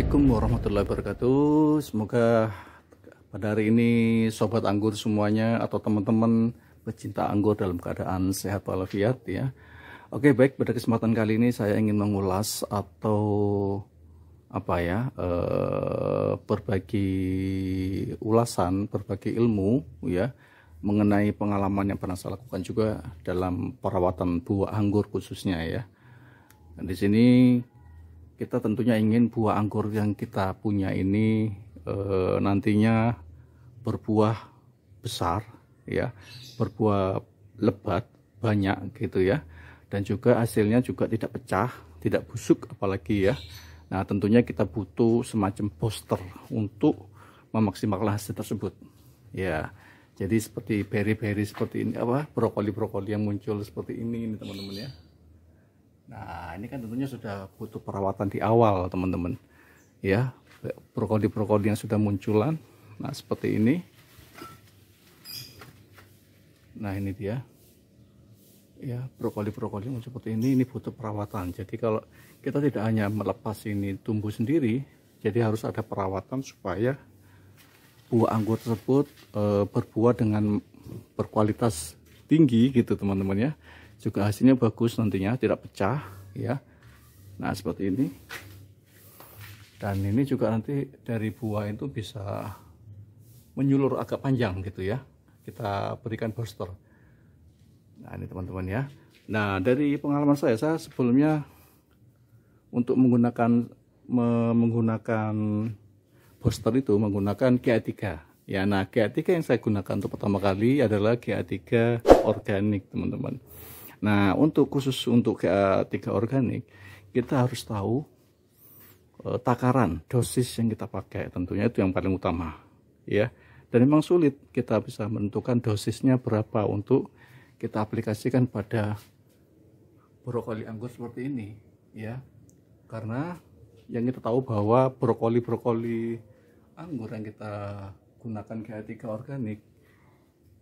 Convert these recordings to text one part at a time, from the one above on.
Assalamualaikum warahmatullahi wabarakatuh. Semoga pada hari ini sobat anggur semuanya atau teman-teman pecinta anggur dalam keadaan sehat walafiat ya. Oke, baik, pada kesempatan kali ini saya ingin mengulas atau berbagi ulasan, berbagi ilmu ya mengenai pengalaman yang pernah saya lakukan juga dalam perawatan buah anggur khususnya ya. Dan di sini kita tentunya ingin buah anggur yang kita punya ini nantinya berbuah besar ya, berbuah lebat banyak gitu ya, dan juga hasilnya juga tidak pecah, tidak busuk apalagi ya. Nah, tentunya kita butuh semacam booster untuk memaksimalkan hasil tersebut ya. Jadi seperti berry-berry seperti ini, brokoli-brokoli yang muncul seperti ini teman-teman ya. Nah, ini kan tentunya sudah butuh perawatan di awal teman-teman ya. Brokoli-brokoli yang sudah munculan, nah seperti ini. Nah, ini dia ya, brokoli-brokoli yang seperti ini butuh perawatan. Jadi kalau kita tidak hanya melepas ini tumbuh sendiri, jadi harus ada perawatan supaya buah anggur tersebut berbuah dengan berkualitas tinggi gitu teman-teman ya. Juga hasilnya bagus nantinya, tidak pecah ya. Nah, seperti ini. Dan ini juga nanti dari buah itu bisa menyulur agak panjang gitu ya. Kita berikan booster. Nah, ini teman-teman ya. Nah, dari pengalaman saya sebelumnya untuk menggunakan booster itu menggunakan GA3 ya. Nah, GA3 yang saya gunakan untuk pertama kali adalah GA3 organik teman-teman. Nah, khusus untuk GA3 organik, kita harus tahu takaran dosis yang kita pakai, tentunya itu yang paling utama ya. Dan memang sulit kita bisa menentukan dosisnya berapa untuk kita aplikasikan pada brokoli anggur seperti ini ya. Karena yang kita tahu bahwa brokoli anggur yang kita gunakan GA3 organik,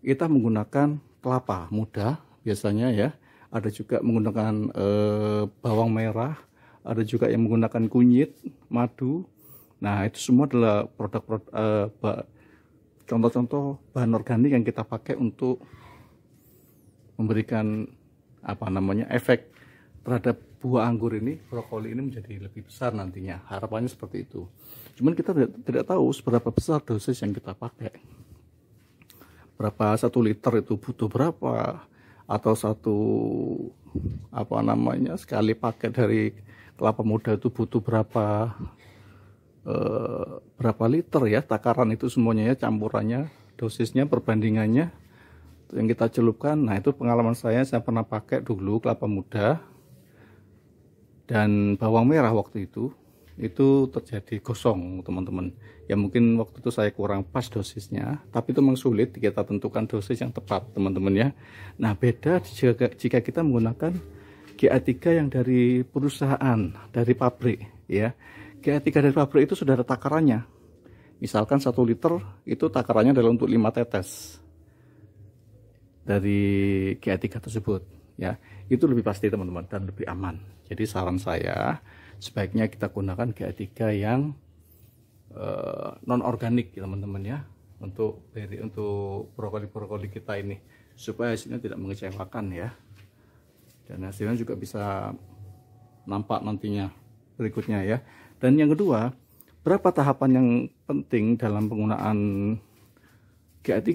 kita menggunakan kelapa muda biasanya ya. Ada juga menggunakan bawang merah, ada juga yang menggunakan kunyit, madu. Nah, itu semua adalah contoh-contoh bahan organik yang kita pakai untuk memberikan efek terhadap buah anggur ini, brokoli ini menjadi lebih besar nantinya. Harapannya seperti itu. Cuman kita tidak tahu seberapa besar dosis yang kita pakai. Berapa 1 liter itu butuh berapa, atau sekali paket dari kelapa muda itu butuh berapa liter ya. Takaran itu semuanya ya, campurannya, dosisnya, perbandingannya yang kita celupkan. Nah, itu pengalaman saya pernah pakai dulu kelapa muda dan bawang merah. Waktu itu terjadi gosong teman-teman ya. Mungkin waktu itu saya kurang pas dosisnya, tapi itu memang sulit kita tentukan dosis yang tepat teman-teman ya. Nah, beda jika kita menggunakan GA3 yang dari perusahaan, dari pabrik ya. GA3 dari pabrik itu sudah ada takarannya. Misalkan 1 liter itu takarannya adalah untuk 5 tetes dari GA3 tersebut ya. Itu lebih pasti teman-teman dan lebih aman. Jadi saran saya sebaiknya kita gunakan GA3 yang non organik teman-teman ya, untuk brokoli kita ini, supaya hasilnya tidak mengecewakan ya, dan hasilnya juga bisa nampak nantinya berikutnya ya. Dan yang kedua, berapa tahapan yang penting dalam penggunaan GA3?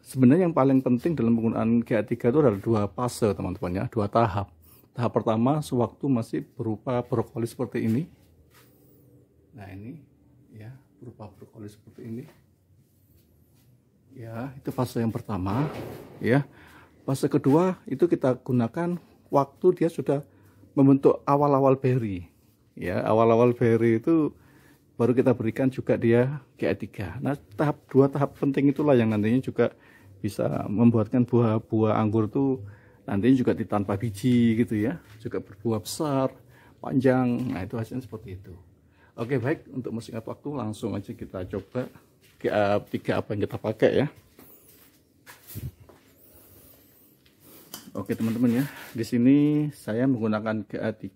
Sebenarnya yang paling penting dalam penggunaan GA3 itu adalah 2 fase teman-teman ya, 2 tahap. Tahap pertama sewaktu masih berupa brokoli seperti ini. Nah, ini ya, berupa brokoli seperti ini. Ya, itu fase yang pertama ya. Fase kedua itu kita gunakan waktu dia sudah membentuk awal-awal berry. Ya, awal-awal berry itu baru kita berikan juga dia GA3. Nah, 2 tahap penting itulah yang nantinya juga bisa membuatkan buah anggur itu nantinya juga tanpa biji gitu ya, juga berbuah besar, panjang. Nah, itu hasilnya seperti itu. Oke, baik, untuk mempersingkat waktu langsung aja kita coba GA3 apa yang kita pakai ya. Oke teman-teman ya, di sini saya menggunakan GA3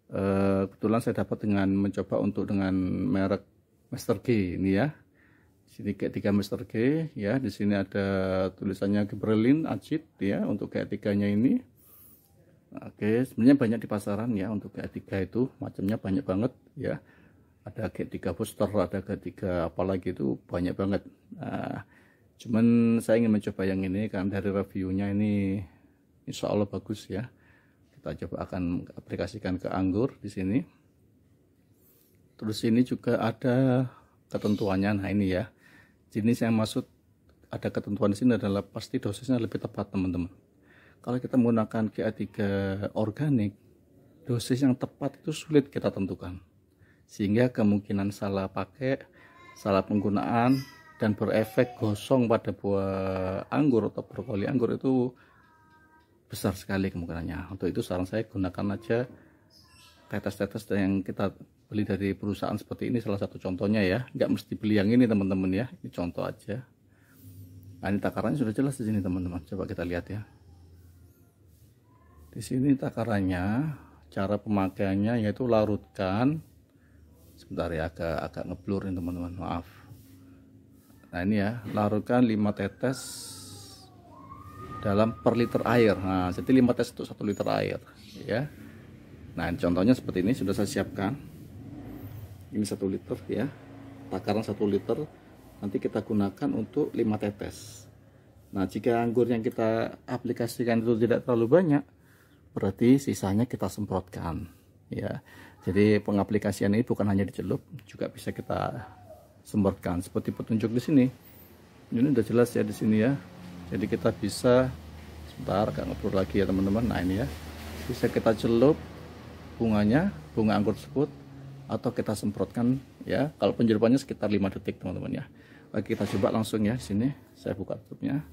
Kebetulan saya dapat dengan mencoba untuk dengan merek Master G ini ya. Sini G3 Master G ya. Di sini ada tulisannya Gibberellin Acid ya untuk G3-nya ini. Oke, sebenarnya banyak di pasaran ya untuk G3 itu, macamnya banyak banget ya. Ada G3 booster, ada G3 apalagi itu banyak banget. Nah, cuman saya ingin mencoba yang ini karena dari reviewnya ini insya Allah bagus ya. Kita coba akan aplikasikan ke anggur di sini. Terus ini juga ada ketentuannya. Nah ini ya, jenis yang maksud ada ketentuan di sini adalah pasti dosisnya lebih tepat teman-teman. Kalau kita menggunakan GA3 organik, dosis yang tepat itu sulit kita tentukan, sehingga kemungkinan salah pakai, salah penggunaan, dan berefek gosong pada buah anggur atau brokoli anggur itu besar sekali kemungkinannya. Untuk itu saran saya gunakan aja tetes-tetes yang kita beli dari perusahaan seperti ini, salah satu contohnya ya. Nggak mesti beli yang ini teman-teman ya, ini contoh aja. Nah, ini takarannya sudah jelas di sini teman-teman, coba kita lihat ya. Di sini takarannya, cara pemakaiannya yaitu larutkan. Sebentar ya, agak ngeblur ini teman-teman, maaf. Nah ini ya, larutkan 5 tetes dalam per liter air. Nah jadi 5 tetes untuk 1 liter air ya. Nah contohnya seperti ini sudah saya siapkan. Ini 1 liter ya, takaran 1 liter nanti kita gunakan untuk 5 tetes. Nah jika anggur yang kita aplikasikan itu tidak terlalu banyak, berarti sisanya kita semprotkan ya. Jadi pengaplikasian ini bukan hanya dicelup, juga bisa kita semprotkan seperti petunjuk di sini. Ini udah jelas ya di sini ya. Jadi kita bisa, sebentar agak ngeblur lagi ya teman-teman. Nah ini ya, bisa kita celup bunganya, bunga anggur tersebut, atau kita semprotkan ya. Kalau penjelupannya sekitar 5 detik teman-teman ya. Oke, kita coba langsung ya. Sini saya buka tutupnya.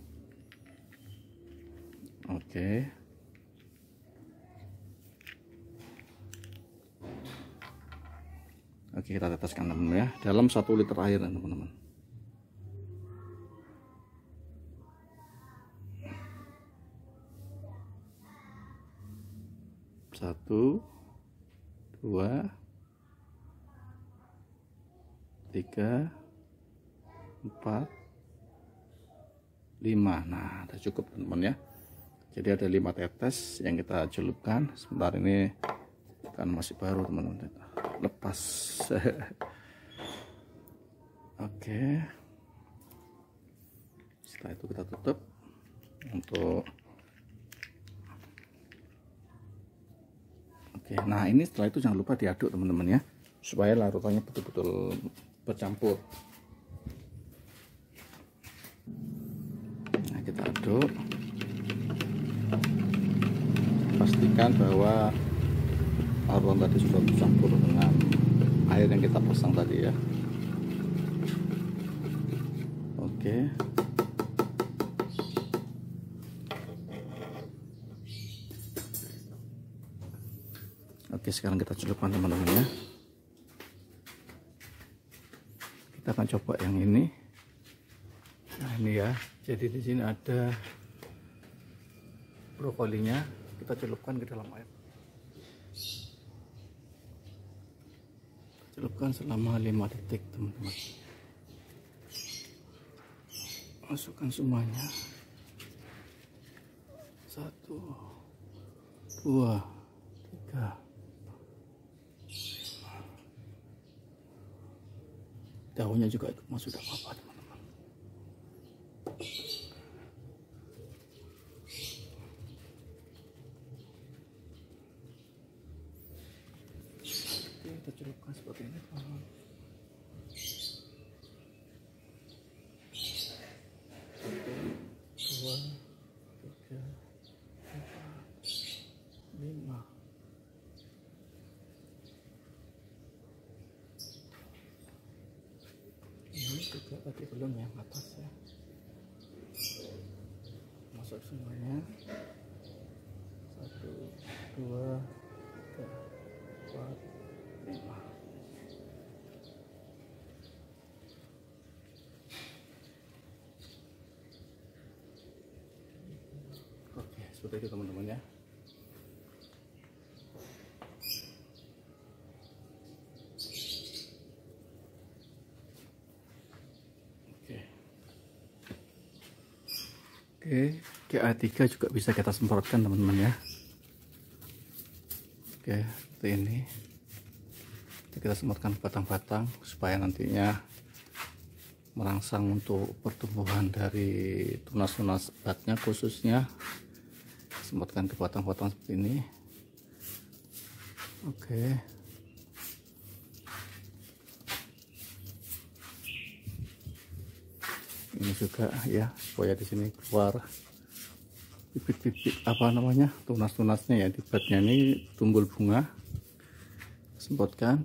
Oke. Oke, kita teteskan teman-teman ya, dalam 1 liter air teman-teman. Satu, 2, 3, 4, 5. Nah, udah cukup teman-teman ya. Jadi ada 5 tetes yang kita celupkan. Sebentar, ini kan masih baru teman-teman, lepas. Oke, setelah itu kita tutup untuk. Oke, nah ini setelah itu jangan lupa diaduk teman-teman ya, supaya larutannya betul-betul bercampur. Nah kita aduk, pastikan bahwa larutan tadi sudah bercampur dengan air yang kita pasang tadi ya. Oke. Oke, sekarang kita celupkan teman-teman ya. Kita akan coba yang ini. Nah ini ya, jadi di sini ada brokolinya, kita celupkan ke dalam air. Celupkan selama 5 detik teman-teman. Masukkan semuanya. 1, 2, 3. Daunnya juga ikut masuk, tidak apa-apa teman-teman. Kita celupkan seperti ini teman-teman. 1, 2, 3, 4, 5. Ini juga tadi belum yang atas ya. Masuk semuanya. 1, 2, 3, 4, 5. Oke, seperti itu teman-teman ya. Oke, GA3 juga bisa kita semprotkan teman-teman ya. Oke, seperti ini. Kita semprotkan batang-batang supaya nantinya merangsang untuk pertumbuhan dari tunas-tunas batnya, khususnya semprotkan ke batang-batang seperti ini. Oke. Ini juga ya, supaya di sini keluar bibit-bibit apa namanya, tunas-tunasnya ya, di batnya ini tumbuh bunga. Semprotkan.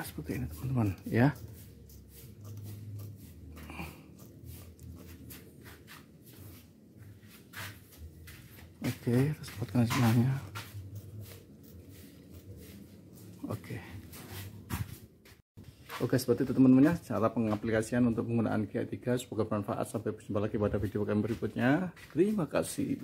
Seperti ini teman-teman ya. Oke, kita semprotkan semuanya. Oke, seperti itu teman-teman ya, cara pengaplikasian untuk penggunaan GA3. Semoga bermanfaat. Sampai berjumpa lagi pada video kami berikutnya. Terima kasih.